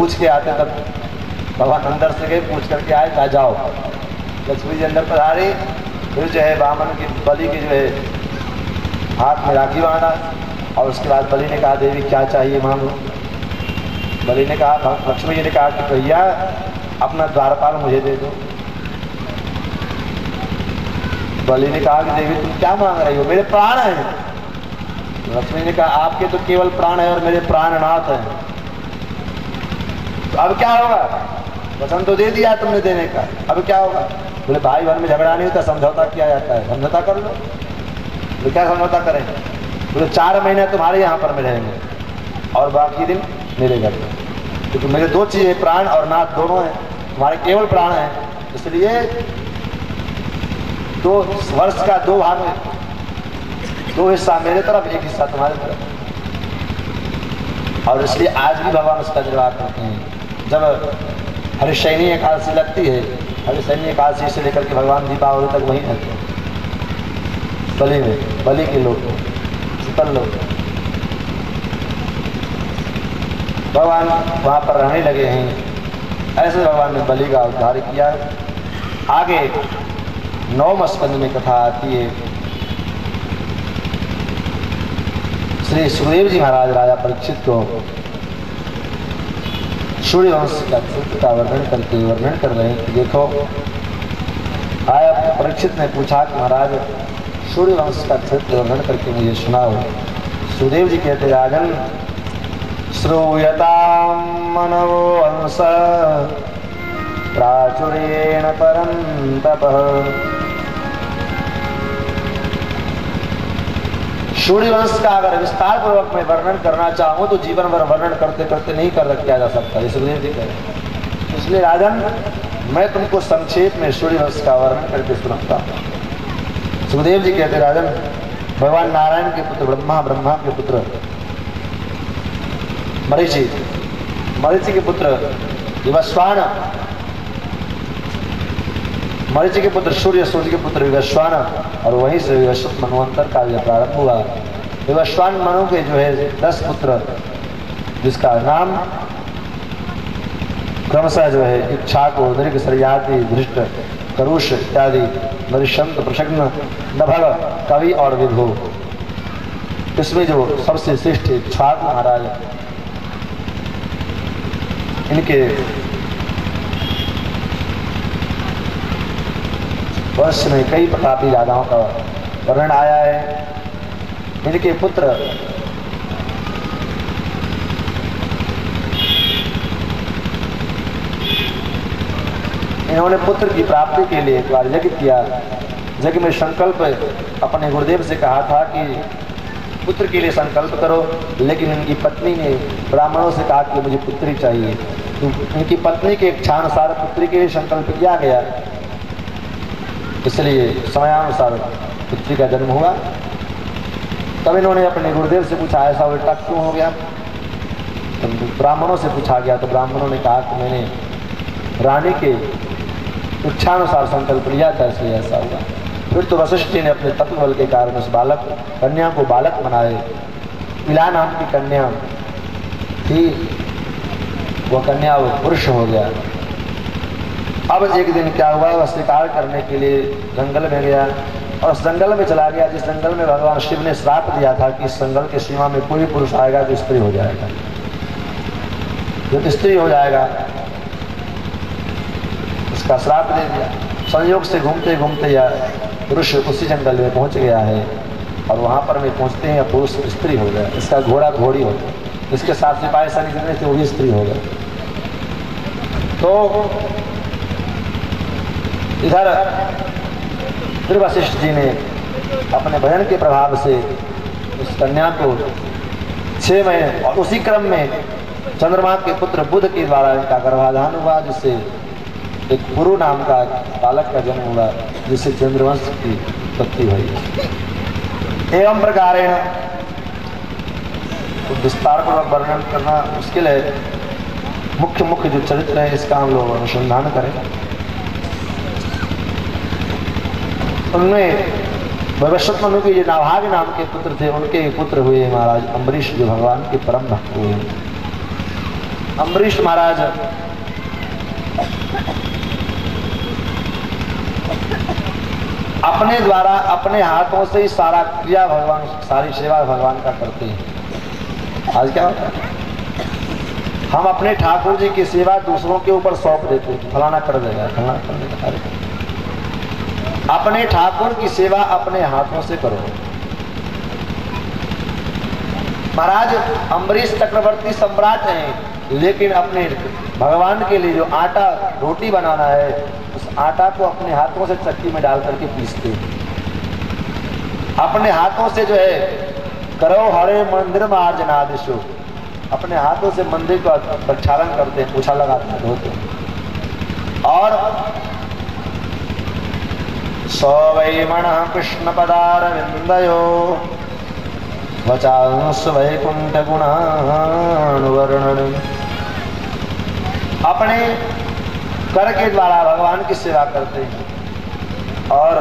पूछ के आते, तब भगवान अंदर से गए, पूछ करके आए, कहा जाओ। लक्ष्मी जी अंदर पधारी, फिर जो है वामन की बलि की जो है हाथ में राखी बांधा, और उसके बाद बलि ने कहा देवी क्या चाहिए मांगो। बलि ने कहा, लक्ष्मी जी ने कहा कि भैया अपना द्वारपाल मुझे दे दो। बलि ने कहा कि देवी तुम क्या मांग रही हो, मेरे प्राण हैं। लक्ष्मी ने कहा आपके तो केवल प्राण है और मेरे प्राणनाथ हैं, तो अब क्या होगा, वचन तो दे दिया तुमने देने का, अब क्या होगा। बोले भाई बहन में झगड़ा नहीं होता, समझौता किया जाता है, समझौता कर लो। तो क्या समझौता करेंगे। बोले 4 महीने तुम्हारे यहाँ पर में रहेंगे और बाकी दिन मेरे घर में, क्योंकि मेरे 2 चीजें प्राण और नाथ दोनों हैं, तुम्हारे केवल प्राण हैं, इसलिए 2 वर्ष का 2 भाग में 2 हिस्सा मेरे तरफ, 1 हिस्सा तुम्हारे तरफ। और इसलिए आज भी भगवान उसका निर्वाह करते हैं। जब हरिशयनी एकादशी लगती है, हरिशयनी एकादशी से लेकर के भगवान दीपावली तक वहीं रहते हैं, बलि में, बलि के लोग, शीतल लोग। भगवान वहाँ पर रहने लगे हैं। ऐसे भगवान ने बलि का उद्धार किया। आगे 9वें स्कंद में कथा आती है। श्री सुखदेव जी महाराज राजा परीक्षित को सूर्यवंश का चरित्र का वर्णन कर रहे हैं कि देखो, आया परीक्षित ने पूछा कि महाराज सूर्यवंश का चरित्र वर्णन करके मुझे सुनाओ। सुखदेव जी कहते राजन श्रूयतां मनवो हंस प्राचुर्येण परं तपः। सूर्यवंश का अगर विस्तार पूर्वक मैं वर्णन करना चाहूँ तो जीवन भर वर्णन करते करते नहीं किया जा सकता, ये सुखदेव जी कह रहे हैं। इसलिए राजन मैं तुमको संक्षेप में सूर्यवंश का वर्णन करके सुनाता हूँ। सुखदेव जी कहते राजन, भगवान नारायण के पुत्र ब्रह्मा, ब्रह्मा के पुत्र मरीचि, मरीचि के पुत्र विवस्वान, मरीचि के पुत्र सूर्य, सूर्य के पुत्र विवस्वान, और वहीं से विवस्वत मनवंतर का यह प्रारंभ हुआ। विवस्वान मनु के जो है 10 पुत्र, जिसका नाम क्रमशः जो है इक्ष्वाकु, दृग, सरियाति, धृष्ट, करुष इत्यादि, मरिशंत, प्रशग्न, नभग, कवि और विभु। इसमें जो सबसे श्रेष्ठ इक्ष्वाकु महाराज, इनके वर्ष में कई प्रतापी राजाओं का वर्णन आया है। इनके पुत्र इन्होंने पुत्र की प्राप्ति के लिए एक बार यज्ञ किया। यज्ञ में संकल्प अपने गुरुदेव से कहा था कि पुत्र के लिए संकल्प करो, लेकिन इनकी पत्नी ने ब्राह्मणों से कहा कि मुझे पुत्री चाहिए। तो इनकी पत्नी के इच्छानुसार पुत्री के लिए संकल्प किया गया, इसलिए समयानुसार पुत्री का जन्म हुआ। तब इन्होंने अपने गुरुदेव से पूछा ऐसा उल्टा क्यों हो गया। तो ब्राह्मणों से पूछा गया तो ब्राह्मणों ने कहा कि मैंने रानी के इच्छानुसार संकल्प लिया था, इसलिए ऐसा हुआ। फिर तो वशिष्ठ जी ने अपने तत्व बल के कारण उस बालक कन्या को बालक बनाए। इला नाम की कन्या थी, वह कन्या वो पुरुष हो गया। अब एक दिन क्या हुआ, वह शिकार करने के लिए जंगल में गया और उस जंगल में चला गया जिस जंगल में भगवान शिव ने श्राप दिया था कि इस जंगल की सीमा में कोई पुरुष आएगा तो स्त्री हो जाएगा। जो स्त्री हो जाएगा इसका श्राप दे दिया। संयोग से घूमते घूमते या पुरुष उसी जंगल में पहुंच गया है और वहां पर में पहुंचते हैं पुरुष स्त्री हो गया। इसका घोड़ा घोड़ी हो गया, इसके साथ सिपाही सैनिक जितने थे वो भी स्त्री हो गए। तो इधर फिर वशिष्ठ जी ने अपने भजन के प्रभाव से उस कन्या को 6 महीने, और उसी क्रम में चंद्रमा के पुत्र बुध के द्वारा इनका गर्भाधान हुआ, जिससे एक पुरु नाम का बालक का जन्म हुआ, जिससे चंद्रवंश की उत्पत्ति हुई। एवं प्रकार तो विस्तार पूर्वक वर्णन करना मुश्किल है। मुख्य मुख्य जो चरित्र है इसका हम लोग अनुसंधान करें। उनमें वैवस्वत मनु के जो नाभाग नाम के पुत्र थे, उनके पुत्र हुए महाराज अम्बरीश, जो भगवान के परम भक्त हुए। अम्बरीश महाराज अपने द्वारा अपने हाथों से ही सारा क्रिया भगवान, सारी सेवा भगवान का करते हैं। आज क्या होता है, हम अपने ठाकुर जी की सेवा दूसरों के ऊपर सौंप देते हैं, फलाना कर देगा, फलाना कर देगा। अरे अपने ठाकुर की सेवा अपने हाथों से करो। महाराज अम्बरीश चक्रवर्ती सम्राट हैं, लेकिन अपने भगवान के लिए जो आटा रोटी बनाना है, उस आटा को अपने हाथों से चक्की में डाल करके पीसते हैं। अपने हाथों से जो है करो हरे मंदिर मार्जनादिशो, अपने हाथों से मंदिर का प्रक्षालन करते हैं, पोछा लगाते हैं, धोते हैं। और सौवैमण कृष्ण पदारविंदयो वचांस वैकुंठ गुणानुवर्णन, अपने कर के द्वारा भगवान की सेवा करते हैं और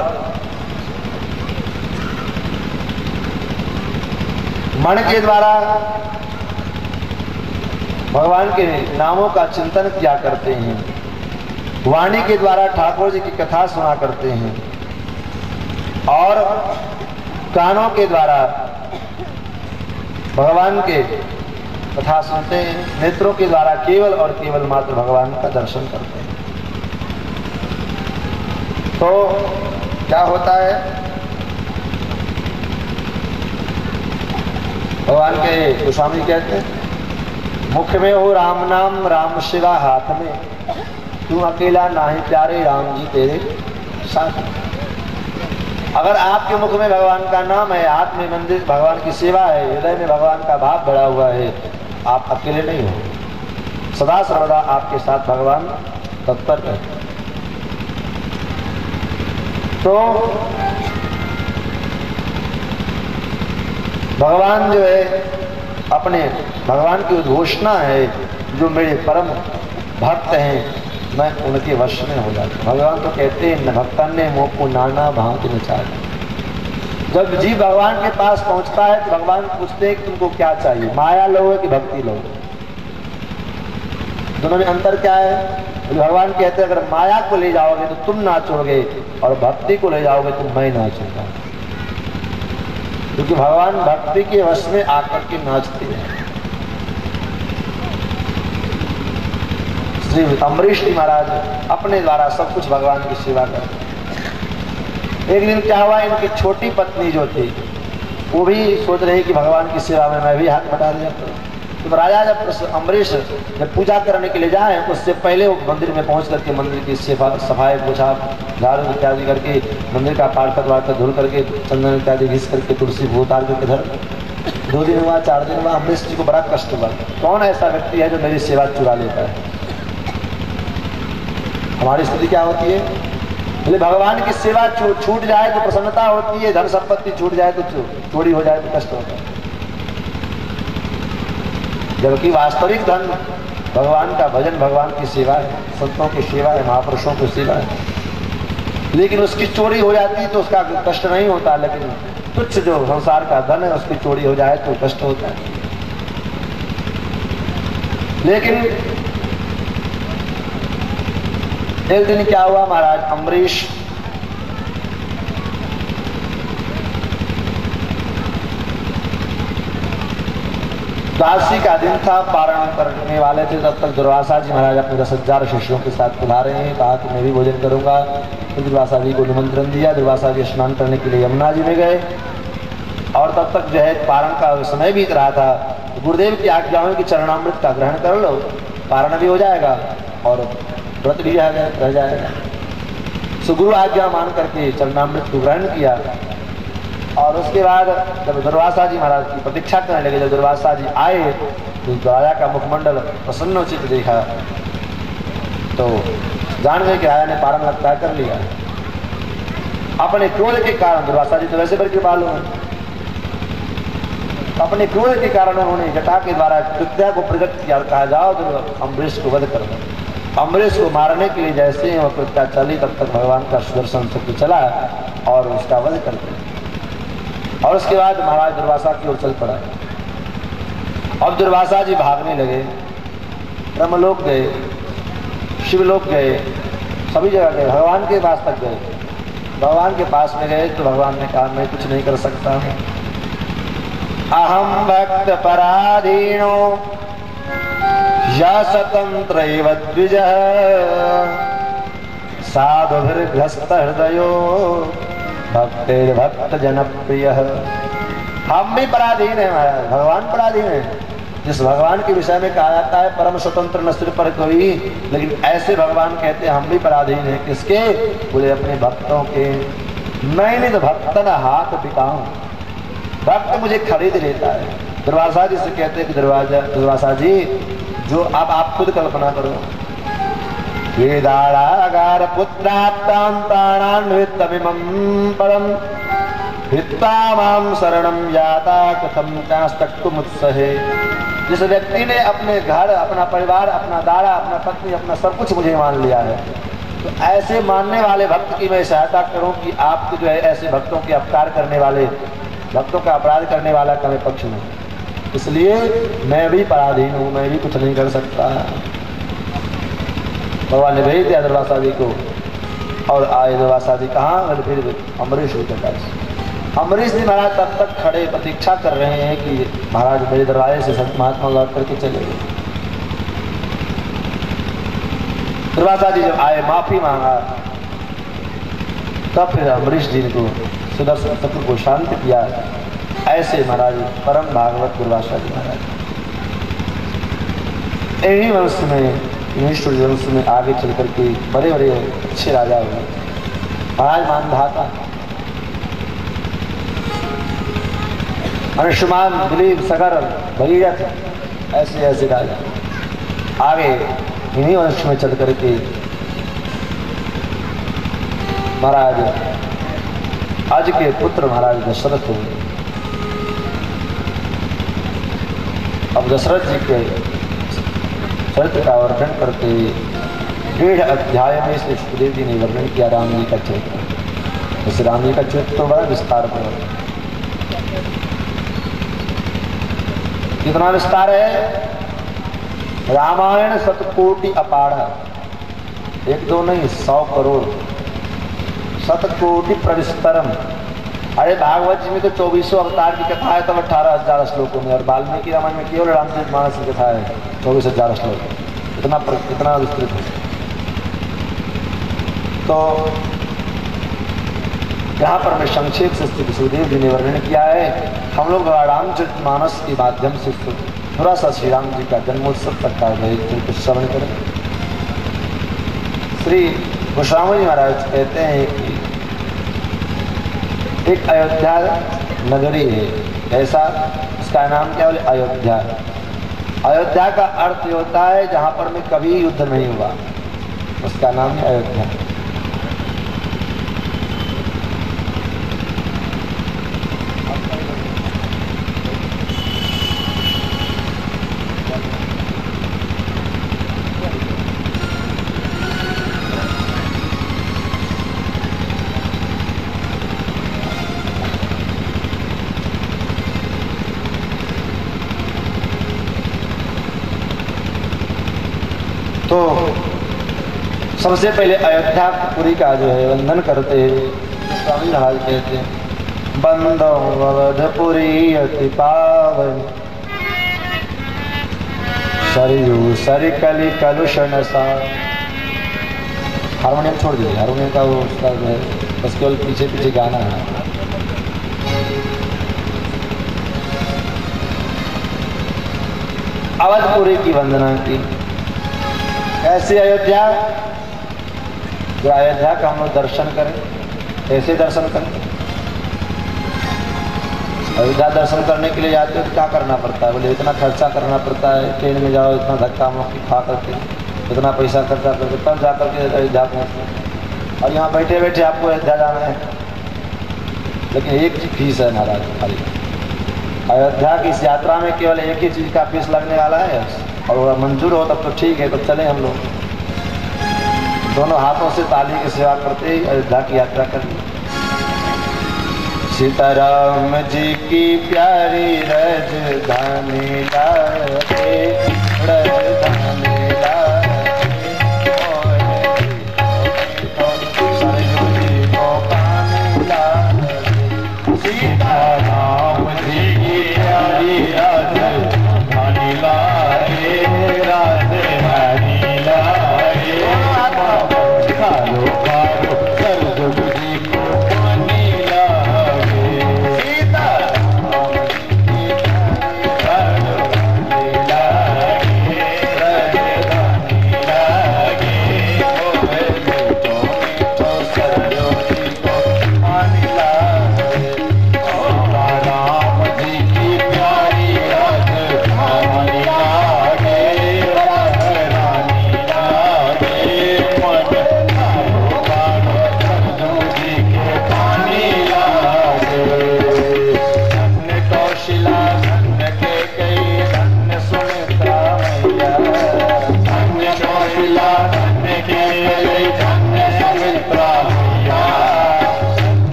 मन के द्वारा भगवान के नामों का चिंतन किया करते हैं। वाणी के द्वारा ठाकुर जी की कथा सुना करते हैं और कानों के द्वारा भगवान के कथा सुनते हैं। नेत्रों के द्वारा केवल और केवल मात्र भगवान का दर्शन करते हैं। तो क्या होता है, भगवान के गोस्वामी कहते हैं मुख में हो राम नाम, राम शिवा हाथ में, तू अकेला नाही प्यारे, राम जी तेरे साथ। अगर आपके मुख में भगवान का नाम है, हाथ में मंदिर भगवान की सेवा है, हृदय में भगवान का भाव भरा हुआ है, आप अकेले नहीं हो। सदा सर्वदा आपके साथ भगवान तत्पर है। तो भगवान जो है अपने भगवान की उद्घोषणा है, जो मेरे परम भक्त हैं मैं उनके वश में हो जाता। भगवान तो कहते हैं न भक्तन ने मोह को नाना भांति नचाया। जब जीव भगवान के पास पहुंचता है तो भगवान पूछते हैं कि तुमको क्या चाहिए, माया लोगे कि भक्ति लोगे। दोनों में अंतर क्या है? भगवान कहते हैं अगर माया को ले जाओगे तो तुम नाचोगे और भक्ति को ले जाओगे तो मैं नाचूंगा। क्योंकि भगवान भक्ति के वश में आकर के नाचते हैं। श्री अम्बरीश जी महाराज अपने द्वारा सब कुछ भगवान की सेवा करते। एक दिन क्या हुआ, इनकी छोटी पत्नी जो थी वो भी सोच रही कि भगवान की सेवा में मैं भी हाथ बटा दिया करूं। तो राजा जब अम्बरीश जब पूजा करने के लिए जाए उससे पहले वो मंदिर में पहुंच करके मंदिर की सफाई पोछा झाड़ू इत्यादि करके मंदिर का पार्षद वार्षद धुल करके चंदन इत्यादि घिस करके तुलसी भू उतार करके धर। 2 दिन हुआ, 4 दिन हुआ, अम्बरीश जी को बड़ा कष्ट हुआ। कौन ऐसा व्यक्ति है जो मेरी सेवा चुरा लेता है? हमारी स्थिति क्या होती है, बोले भगवान की सेवा छूट जाए तो प्रसन्नता होती है, धन संपत्ति छूट जाए तो चोरी हो जाए तो कष्ट होता है। जबकि वास्तविक धन भगवान का भजन, भगवान की सेवा है, संतों की सेवा है, महापुरुषों की सेवा है। लेकिन उसकी चोरी हो जाती है तो उसका कष्ट नहीं होता, लेकिन तुच्छ जो संसार का धन है उसकी चोरी हो जाए तो कष्ट होता है। लेकिन एक दिन क्या हुआ महाराज, अम्बरीश द्वादशी का दिन था, पारण करने वाले थे। तब तक दुर्वासा जी महाराज अपने 10,000 शिष्यों के साथ बुला रहे हैं। कहा कि मैं भी भोजन करूंगा। तो दुर्वासा जी को निमंत्रण दिया। दुर्वासा जी स्नान करने के लिए यमुना जी में गए और तब तक जो है पारण का समय बीत रहा था। गुरुदेव की आज्ञा हुई कि चरणामृत का ग्रहण कर लो, पारण भी हो जाएगा और व्रत भी रह जाएगा। सो गुरु आज्ञा मान करके चरणामृत को ग्रहण किया और उसके बाद जब दुर्वासा जी महाराज की प्रतीक्षा करने लगे, जब दुर्वासा जी आए तो राजा का मुखमंडल प्रसन्नोचित देखा तो जान गए कि राजा ने पारण लगता है कर लिया। अपने क्रोध के कारण, दुर्वासा जी तो वैसे बड़े कृपालु हैं, अपने क्रोध के कारण उन्होंने जटा के द्वारा कृत्या को प्रकट किया और कहा जाओ तो अम्बरीश को वध कर दो। अम्बरीश को मारने के लिए जैसे ही वह कृत्या चली तब तक भगवान का सुदर्शन चक्र चला और उसका वध कर दिया। और उसके बाद महाराज दुर्वासा की ओर चल पड़ा। अब दुर्वासा जी भागने लगे ब्रह्मलोक गए, शिवलोक गए, सभी जगह गए, भगवान के पास तक गए। भगवान के पास में गए तो भगवान ने कहा मैं कुछ नहीं कर सकता हूँ। अहम भक्त पराधीनो या स्वतंत्रैव द्विजः साधुभिर्ग्रस्त हृदयो भक्तिर्भक्त जनप्रियः। हम भी पराधीन है महाराज, भगवान पराधीन है। जिस भगवान के विषय में कहा जाता है परम स्वतंत्र न सिर पर कोई, लेकिन ऐसे भगवान कहते हैं हम भी पराधीन हैं। किसके? बोले अपने भक्तों के। मैंने तो भक्तन हाथ बिकाऊं, भक्त मुझे खरीद लेता है। दुर्वासा जी से कहते हैं कि दुर्वासा जी जो अब आप खुद कल्पना करो, वेदागार पुत्राप्तान्ताणान्वितमिमं परम हित्वा मां शरणं याता कथं चास्तक्तुमुत्सहे। जिस व्यक्ति ने अपने घर, अपना परिवार, अपना दारा, अपना पत्नी, अपना सब कुछ मुझे मान लिया है, तो ऐसे मानने वाले भक्त की मैं सहायता करूं कि आपको जो है ऐसे भक्तों के अपकार करने वाले, भक्तों का अपराध करने वाला का मैं पक्ष में, इसलिए मैं भी पराधीन हूँ, मैं भी कुछ नहीं कर सकता। भगवान ने भेज दिया दुर्वासा जी को और आए दुर्वासा जी कहाँ? फिर अम्बरीश जी के पास। अम्बरीश जी महाराज तब तक खड़े प्रतीक्षा कर रहे हैं कि महाराज मेरे दरवाजे से संत महात्मा लौट करके चले गए। दुर्वासा जी जब आए माफी मांगा तब फिर अम्बरीश जी को सुदर्शन चक्र को शांत किया। ऐसे महाराज परम भागवत दुर्वासा जी महाराज यही वंश में, ईश्वर वंश में आगे चल करके बड़े बड़े अच्छे राजा हुए। महाराज मानधाता, अंशुमान, दिलीप, सगर, भगीरथ, ऐसे ऐसे राजा आगे इन्हीं वंश में चल करके महाराज आज के पुत्र महाराज दशरथ हुए। अब दशरथ जी के चरित्र का वर्णन करते 1.5 अध्याय में श्री सुखदेव जी ने वर्णन किया राम जी का चरित्र। इस राम जी का चरित्र तो बड़ा विस्तार पर, कितना विस्तार है। रामायण शतकोटि अपाढ़, 1-2 नहीं 100 करोड़, शतकोटि प्रविस्तरम। अरे भागवत जी में तो 2400 अवतार की कथा है, तब 18,000 श्लोकों में, और वाल्मीकि रामायण में केवल रामचरितमानस की कथा है 24,000 श्लोक। इतना विस्तृत है। तो यहाँ पर मैं संक्षेप से श्री सुखदेव जी ने वर्णन किया है। हम लोग रामचरितमानस के माध्यम से थोड़ा सा श्री राम जी का जन्मोत्सव तक का चरित्र श्रवण करें। श्री गोस्वामी जी महाराज कहते हैं कि एक अयोध्या नगरी है, ऐसा इसका नाम क्या बोले? अयोध्या। अयोध्या का अर्थ ये होता है जहाँ पर में कभी युद्ध नहीं हुआ, उसका नाम है अयोध्या। तो सबसे पहले अयोध्यापुरी का जो है वंदन करते स्वामी महाराज कहते हैं बंदो अवधपुरी अति पावन सरयू सरकली कलुषण सा। हारमोनियम छोड़ दीजिए, हारमोनियम का वो उसका जो है बस केवल पीछे पीछे गाना है। अवधपुरी की वंदना की। ऐसे अयोध्या, जो अयोध्या का हम लोग दर्शन करें, कैसे दर्शन करें? अयोध्या दर्शन करने के लिए जाते हो तो क्या करना पड़ता है? बोले इतना खर्चा करना पड़ता है, ट्रेन में जाओ इतना धक्का मुक्की खा करके, इतना पैसा खर्चा करके तब जा करके अयोध्या पहुँचते, और यहाँ बैठे बैठे आपको अयोध्या जाना है। लेकिन एक फीस है महाराज खाली। अयोध्या की इस यात्रा में केवल एक ही चीज़ का फीस लगने वाला है, और वह मंजूर हो तब तो ठीक है, तो चले हम लोग दोनों हाथों से ताली की सेवा करते ही अयोध्या की यात्रा करें। सीताराम जी की प्यारी राजधानी लाए, राजधानी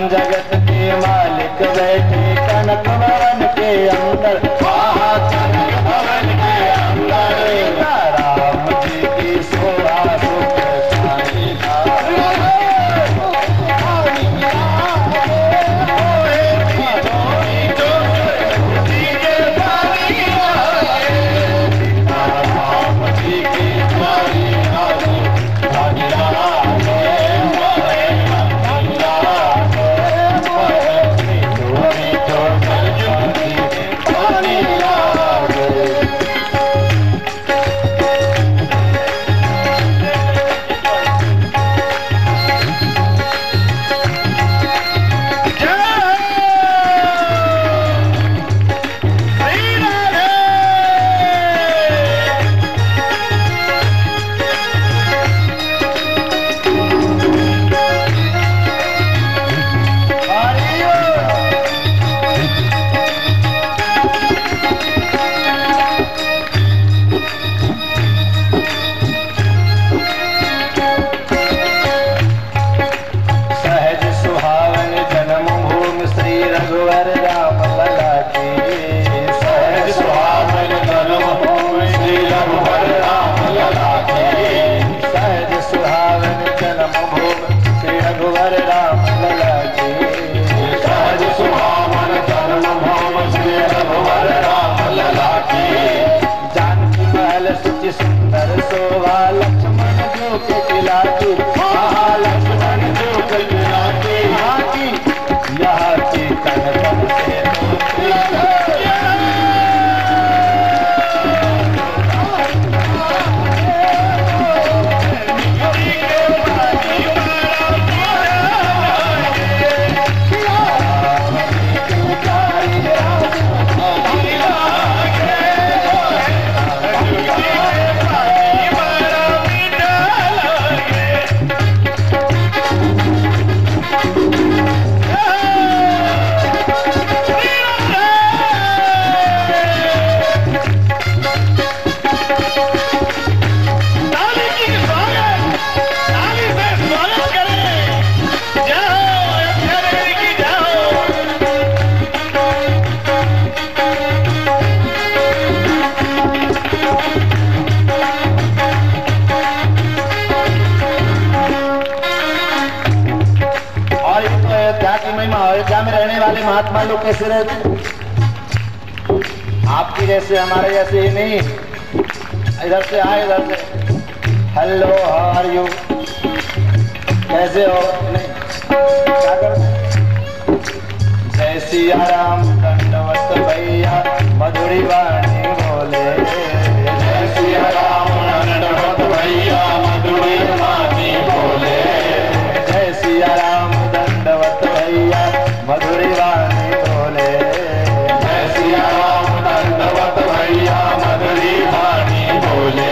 जगत के मालिक बैठे कनक भवन के अंदर, कनक भवन के अंदर राम जी की शोभा सुख शाही सुंदर शोभा लक्ष्मण जो के खिलाती, लक्ष्मण जो के खिलाती हाथी यहाँ की तन तन से महात्मा लोग कैसे रहते, आपकी जैसे हमारे जैसे ही नहीं। इधर से आए, इधर से हेलो हाउ आर यू, कैसे हो, नहीं क्या करते। जय सिया राम दंडवत भैया मधुरी वाणी बोले, जय सिया राम दंडवत भैया मधुरी वाणी बोले, जय सिया राम दंडवत भैया मधुरी वाणी बोले, जय सिया राम दंडवत भैया मधुरी वाणी बोले।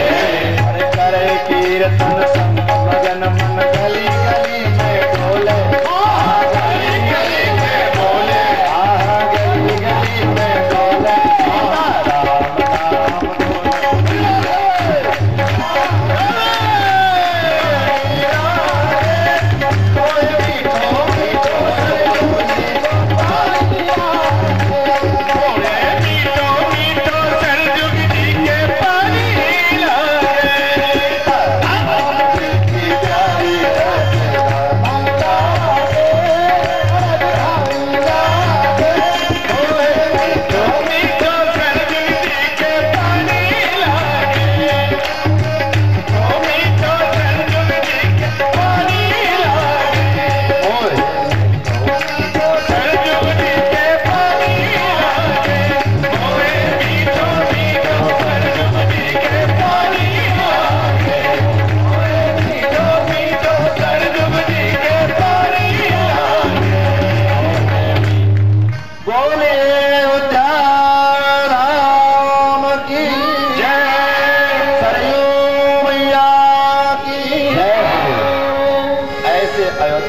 अरे करे कीर्तन संग भजन मन गली गली में बोले, गली गली में बोले, गली गली में बोले, राम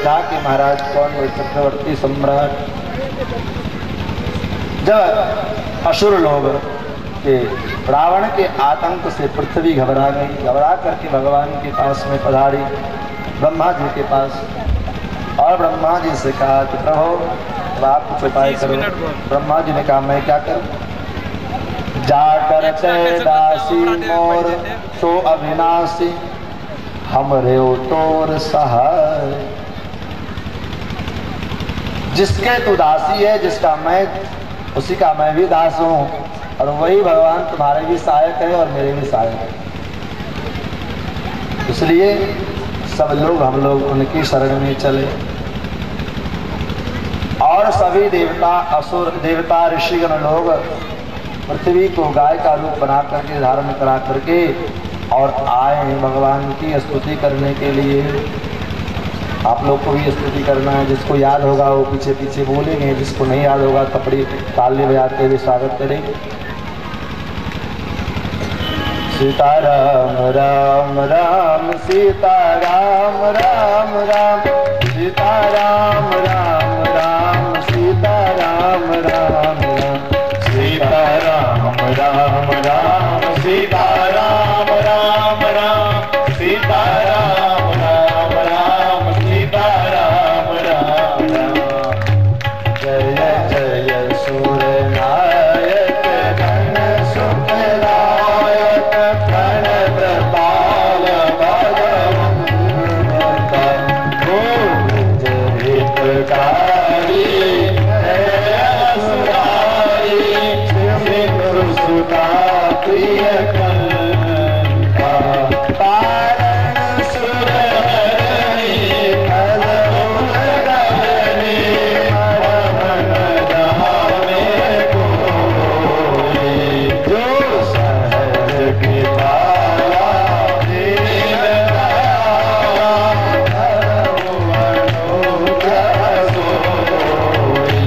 नाम महाराज कौन हुए चक्रवर्ती सम्राट। जब असुर लोग के रावण के आतंक से पृथ्वी घबरा गई, घबरा करके भगवान के पास में पधारी, ब्रह्मा जी के पास। और ब्रह्मा जी से कहा कि प्रभु अब आप कुछ उपाय करो। ब्रह्मा जी ने कहा मैं क्या करूं? जाकर ते दासी मोर सो अविनाशी हमरे तोर सहाय। जिसके तू दासी है, जिसका मैं, उसी का मैं भी दास हूं, और वही भगवान तुम्हारे भी सहायक है और मेरे भी सहायक है। इसलिए सब लोग, हम लोग उनकी शरण में चले। और सभी देवता, असुर देवता, ऋषिगण लोग पृथ्वी को गाय का रूप बना करके, धारण करा करके और आए भगवान की स्तुति करने के लिए। आप लोग को भी स्तुति करना है। जिसको याद होगा वो पीछे पीछे बोलेंगे, जिसको नहीं याद होगा थपड़ी ताली बजाते हुए स्वागत करेंगे। सीता राम राम राम सीता राम राम राम सीता राम राम राम सीता राम राम राम सीता राम राम राम सीता राम राम राम सीता राम राम राम सीता राम राम राम। जय जय सूर नायक धन सुख दायक प्रण प्रताप भगवंत भूत हितकारी है असुरारी सिंधु सुता प्रिय कंता पारण सुर हरणी फल उलगनी मन धामे कोई जो सहज कृपाला दीन दयाला मनोज सोई।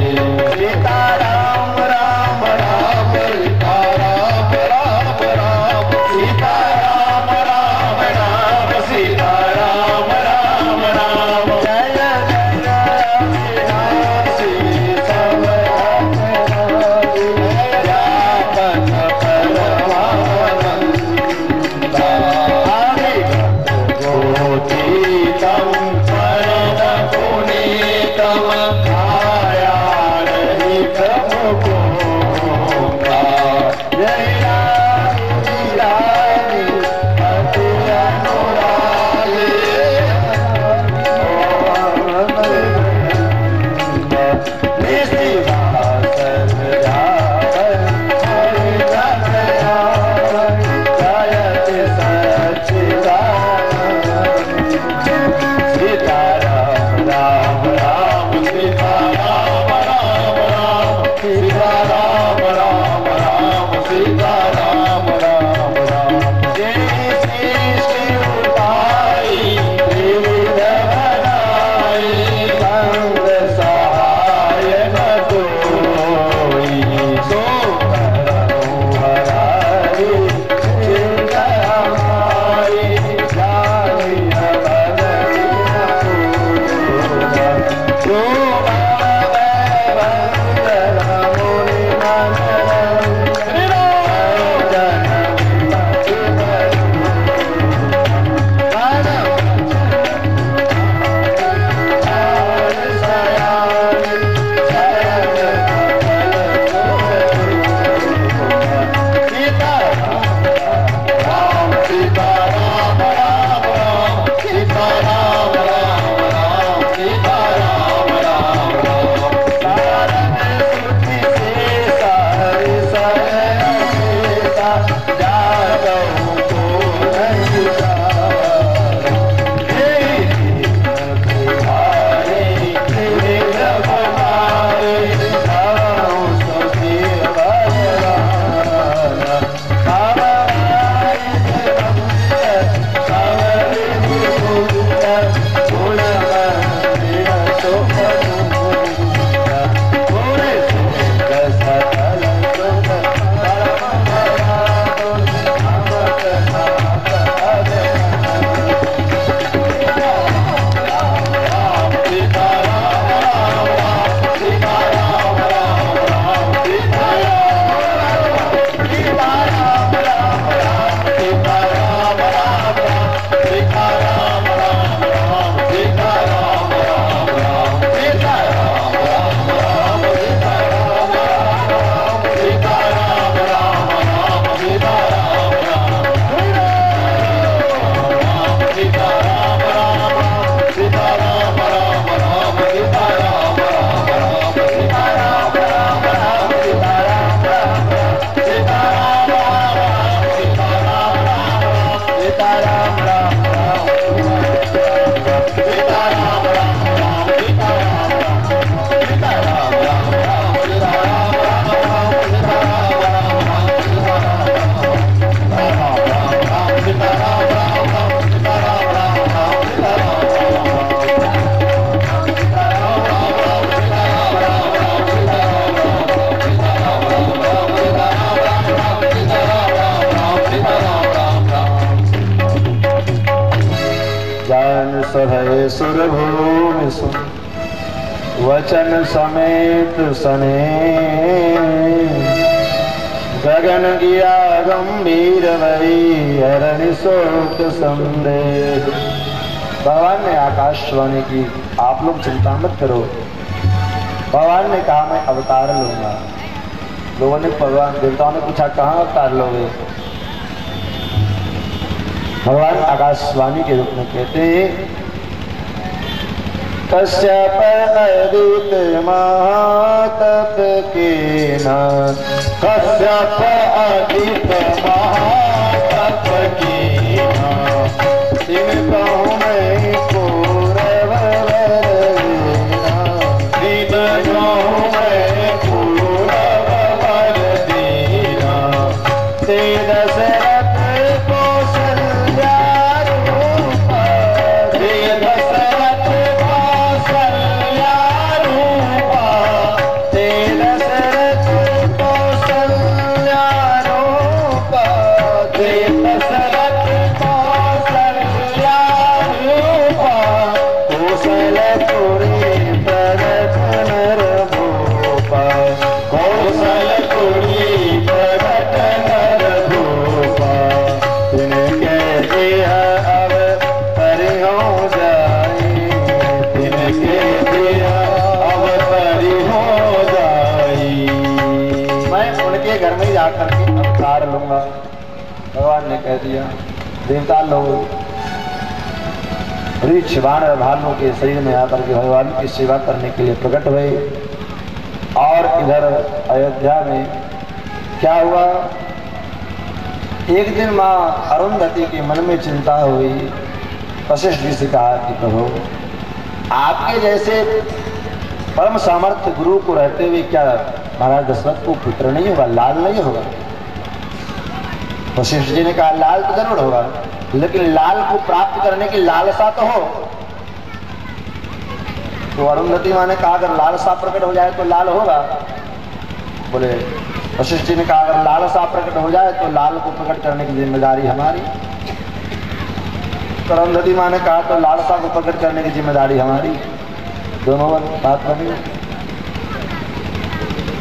सीता राम राम राम सीता राम राम राम सीता राम राम राम सीता राम राम राम। जय जय राम श्री सब व्यापक परमानंदा गोतीतम परम पुनीतम काया रहित मुकुंदा। जय रानी रानी अति अनुरागी निशिवासन जावन हरिजन यावन जयति सच्चिदानंद। सीता राम राम राम सीता राम राम राम सीता राम राम राम सीता राम राम राम। जय सृष्टि उताई त्रिविध बनाई संग सहाय न कोई। सो करहु हराई चिंता हमारी जाहि अबदि न पूरा। जो वंदन मुनि मनन सुरभूमि सुन वचन समेत सने गगन गिया गंभीर वही हरण शोक संदेह। भगवान ने आकाशवाणी की, आप लोग चिंता मत करो। भगवान ने कहा मैं अवतार लूंगा। लोगों ने, भगवान देवताओं ने पूछा कहाँ अवतार लोगे? भगवान आकाशवाणी के रूप में कहते हैं कश्यप अदित महातप के न, कश्यप अदित महातप के न, तिन कहूँ मैं कौरव वरदीना, तिन कहूँ मैं कौरव वरदीना, ते दशरथ कौशल्या रूप, ते दशरथ कौशल्या रूप, ते दशरथ कौशल्या रूप, ते दशरथ कौशल्या रूप, कौशलपुरी भरत नर भूप, कौशलपुरी भरत नर भूप, तिनके दिया अब परि हो जाई, तिनके दिया अब परि हो जाई। मैं उनके घर में जाकर के अवतार लूंगा। भगवान ने कह दिया। देवता लोग वृक्ष बाण और भालू के शरीर में आकर के भगवान की सेवा करने के लिए प्रकट हुए। और इधर अयोध्या में क्या हुआ, एक दिन माँ अरुंधति के मन में चिंता हुई। वशिष्ठ जी से कहा कि प्रभु, आपके जैसे परम सामर्थ्य गुरु को रहते हुए क्या महाराज दशरथ को पुत्र नहीं होगा, लाल नहीं होगा? वशिष्ठ जी ने कहा लाल तो जरूर होगा, लेकिन लाल को प्राप्त करने की लालसा तो हो। तो अरुंधति माँ ने कहा अगर लालसा प्रकट हो जाए तो लाल होगा। बोले वशिष्ठ जी ने कहा अगर लालसा प्रकट हो जाए तो लाल को प्रकट करने की जिम्मेदारी हमारी। तो अरुंधति माँ ने कहा तो लालसा को प्रकट करने की जिम्मेदारी हमारी। दोनों बात बनी।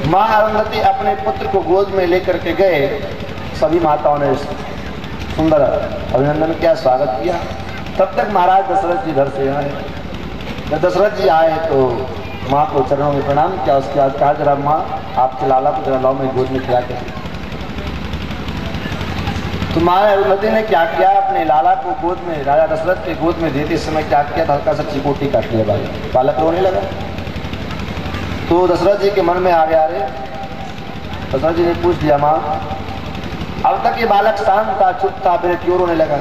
माँ अरुंधति अपने पुत्र को गोद में लेकर के गए। सभी माताओं ने सुंदर अभिनंदन किया, स्वागत किया। तब तक महाराज दशरथ जी घर से आए। जब दशरथ जी आए तो माँ को चरणों में प्रणाम किया। उसके बाद कहा जरा माँ आपके लाला को जरा लाओ, मैं गोद में खिला कर। तो माँ अरुंधति ने क्या किया, अपने लाला को गोद में, राजा दशरथ के गोद में देते समय क्या किया, हल्का सा चिकोटी काट लिया। बालक रोने लगा। तो दशरथ जी के मन में आ गया, अरे दशरथ जी ने पूछ दिया माँ अब तक ये बालक शांत था, चुप था, फिर क्यों रोने लगा?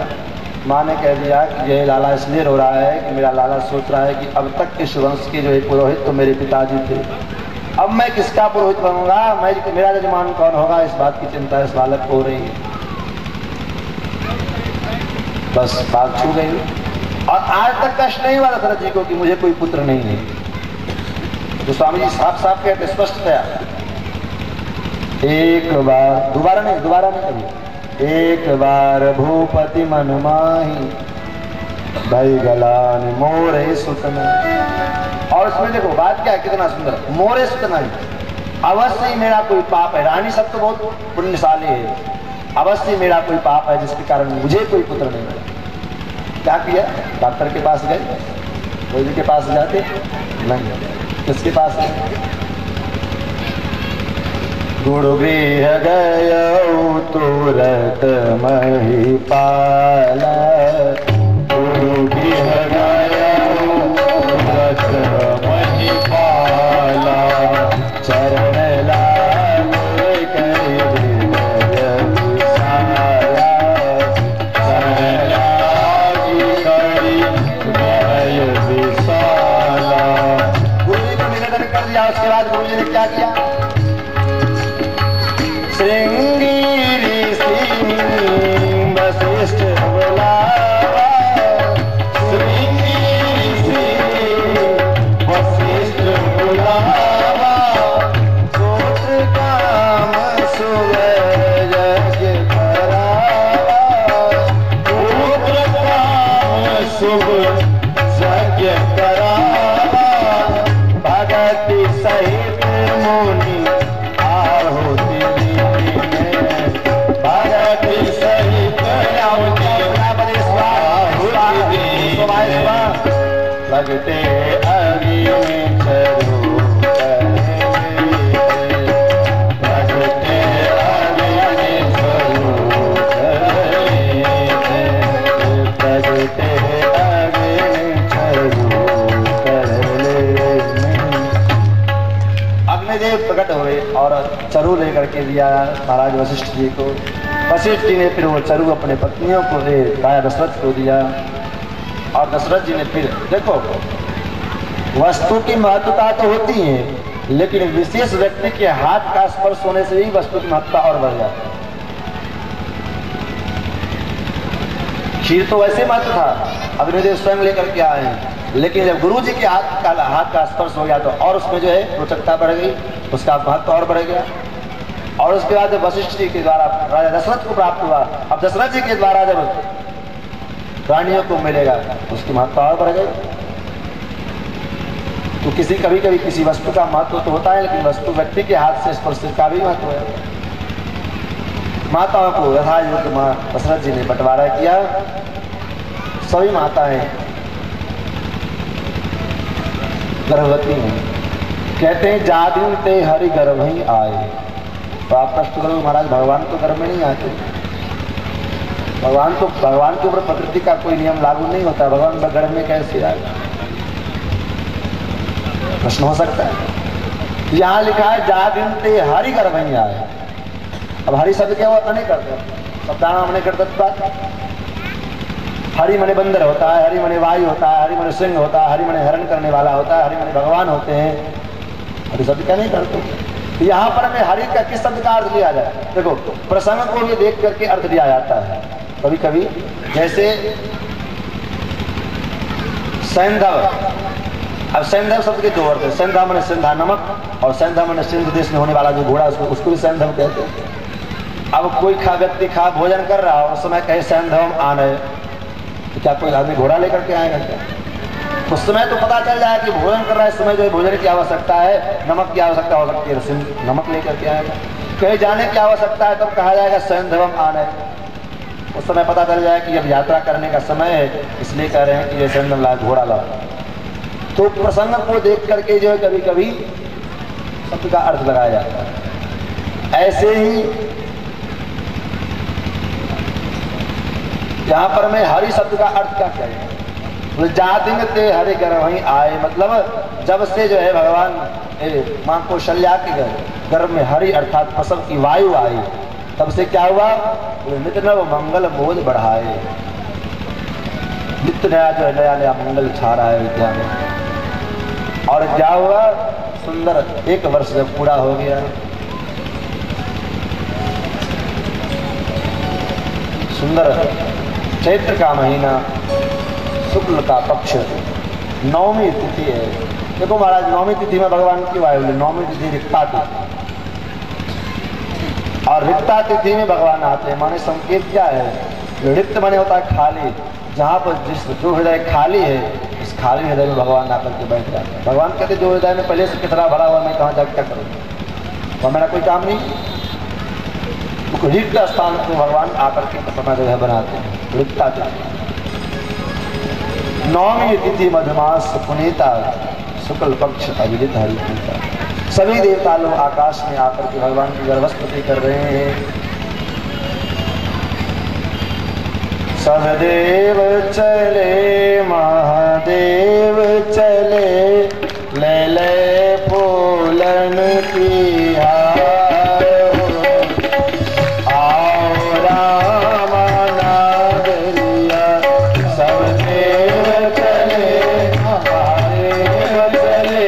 माँ ने कह दिया कि ये लाला इसलिए रो रहा है कि मेरा लाला सोच रहा है कि अब तक इस वंश के जो है पुरोहित तो मेरे पिताजी थे, अब मैं किसका पुरोहित बनूंगा, मैं मेरा यजमान कौन होगा, इस बात की चिंता इस बालक को हो रही है। बस बात छू गई। और आज तक कष्ट नहीं हुआ दशरथ जी को कि मुझे कोई पुत्र नहीं है। तो स्वामी जी साफ साफ कहते स्पष्टतया, एक बार दोबारा नहीं कभी, एक बार भूपति मन माही भई गलान मोरे सुतना। और इसमें देखो बात क्या है, कितना सुंदर, मोरे सुतना ही अवश्य ही मेरा कोई पाप है। रानी सब तो बहुत पुण्यशाली है, अवश्य मेरा कोई पाप है जिसके कारण मुझे कोई पुत्र नहीं मिला। क्या किया, डॉक्टर के पास गए, वैद्य के पास जाते नहीं, किसके पास है, गुरुगृह गयो तुरत महिपाल, गुरुगृह गयो तुरत महिपाल, चरण लाग करि हृदय विशाला, चरण लाग करि हृदय विशाला। गुरु जी को निवेदन कर दिया। उसके बाद गुरु जी ने क्या किया, श्रृंगी ऋषि वशिष्ठ बुलावा, श्रृंगी ऋषि वशिष्ठ बुलावा, पुत्र काम शुभ यज्ञ करावा, पुत्र काम शुभ यज्ञ सहित मुनि आहुति दीने, भगति सहित लगते अग्नि चरु लगते अग्नि चरु लगते अग्नि चरु। अग्निदेव प्रकट हुए और चरु लेकर के दिया महाराज वशिष्ठ जी को। वशिष्ठ जी ने फिर वो चरु अपने पत्नियों को दे राजा दशरथ को दिया और दशरथ जी ने फिर देखो वस्तु की महत्वता तो होती है, लेकिन विशेष व्यक्ति के हाथ का स्पर्श होने से ही वस्तु की महत्वता और बढ़ जाती है। खीर तो वैसे महत्व था, अग्निदेव स्वयं लेकर के आए हैं, लेकिन जब गुरु जी के हाथ का स्पर्श हो गया तो और उसमें जो है रोचकता बढ़ गई, उसका महत्व और बढ़ गया। और उसके बाद जब वशिष्ठ जी के द्वारा राजा दशरथ को प्राप्त हुआ, अब दशरथ जी के द्वारा जब प्राणियों को मिलेगा उसकी महत्व और बढ़ गई। तो कभी कभी किसी वस्तु का महत्व तो होता है, लेकिन वस्तु व्यक्ति के हाथ से स्पर्श का भी महत्व है। माताओं को यथा युग मां दशरथ जी ने बंटवारा किया। सभी माताएं गर्भवती हैं, कहते हैं जादिन ते हरि गर्भ ही आए। तो आप प्रश्न करो महाराज भगवान तो गर्भ में नहीं आते, भगवान के ऊपर प्रकृति का कोई नियम लागू नहीं होता, भगवान गर्भ में कैसे आए, प्रश्न हो सकता है। यहाँ लिखा है जादिन ते हरि गर्भ ही आए। अब हरि शब्द क्या हुआ, अनेक अर्थ, शब्दानाम अनेक अर्थ। हरि मने बंदर होता है, हरि मने वायु होता है, हरि मने सिंह होता है, हरि मने हरण करने वाला होता है, हरि मने भगवान होते हैं। हरि शब्द क्या नहीं करते। यहाँ पर हमें हरि का किस शब्द का अर्थ लिया जाए, देखो प्रसंग को भी देख करके अर्थ लिया जाता है। कभी कभी जैसे सैंधव, अब सैंधव शब्द के दो अर्थ है, सैंधव माने सिंधा नमक और सैंधव माने सिंध देश में होने वाला जो घोड़ा उसको भी सैंधव कहते हैं। अब कोई व्यक्ति भोजन कर रहा हो, उस समय कहे सैंधवम आने, तो क्या कोई आदमी घोड़ा लेकर के आएगा क्या? उस समय तो पता चल जाए कि भोजन कर रहा है, इस समय जो भोजन की आवश्यकता है, नमक की आवश्यकता हो सकती है, नमक लेकर के आएगा। कहीं जाने की आवश्यकता है तब कहा जाएगा सैंधवम आने। उस समय पता चल जाए कि अब यात्रा करने का समय है, इसलिए कह रहे हैं कि ये सैंधव ला, घोड़ा ला। तो प्रसंग को देख करके जो है कभी कभी शब्द का अर्थ लगाया जाता है। ऐसे ही यहाँ पर मैं हरि शब्द का अर्थ क्या करें, जातिन ते हरि गर्भ वहीं आए, मतलब जब से जो है भगवान माँ कौशल्या के गर्भ में हरि अर्थात प्रसव की वायु आई, तब से क्या हुआ, नित्य नव मंगल बोध बढ़ाए। नित्य नया जो है नया नया मंगल छा रहा है विद्या में। और क्या हुआ, सुंदर 1 वर्ष जब पूरा हो गया, सुंदर चैत्र का महीना, शुक्ल का पक्ष, 9वीं तिथि है। देखो महाराज 9वीं तिथि में भगवान की वायु, 9वीं तिथि रिक्ता तिथि, और रिक्ता तिथि में भगवान आते हैं। माने संकेत क्या है, रिक्त माने होता है खाली, जहाँ पर जो हृदय खाली है, इस खाली हृदय में भगवान आकर के बैठ जाते हैं। भगवान कहते जो हृदय में पहले से कितना भरा हुआ, मैं कहाँ जाकर क्या करूँ, और मेरा कोई काम नहीं। तो रिक्त स्थान को भगवान आकर के अपना जगह बनाते हैं, रिक्ता तिथि। 9वीं तिथि मधुमास पुनीता, शुक्ल पक्ष अभिजित हरिप्रीता। सभी देवता लोग आकाश में आकर के भगवान की गर्भस्तुति कर रहे हैं। सब देव चले महादेव चले, ले ले फूलन की हार, आओ राम नागरिया। सब देव चले महादेव चले,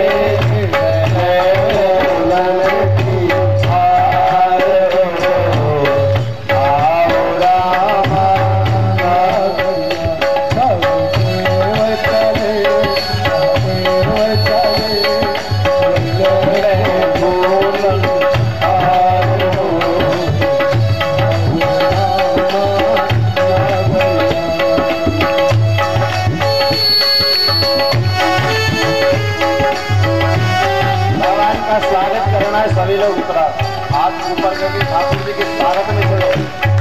का स्वागत करना है। सभी लोग ऊपर हाथ ऊपर करके ठाकुर जी के स्वागत में चलो।